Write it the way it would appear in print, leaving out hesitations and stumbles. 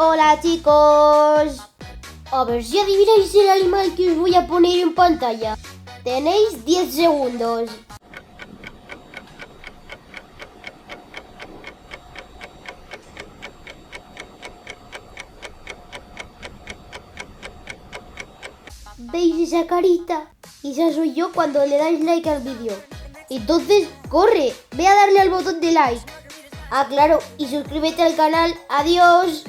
Hola chicos. A ver si adivináis el animal que os voy a poner en pantalla. Tenéis 10 segundos. ¿Veis esa carita? Esa soy yo cuando le dais like al vídeo. Entonces, corre, ve a darle al botón de like. Ah, claro, y suscríbete al canal. Adiós.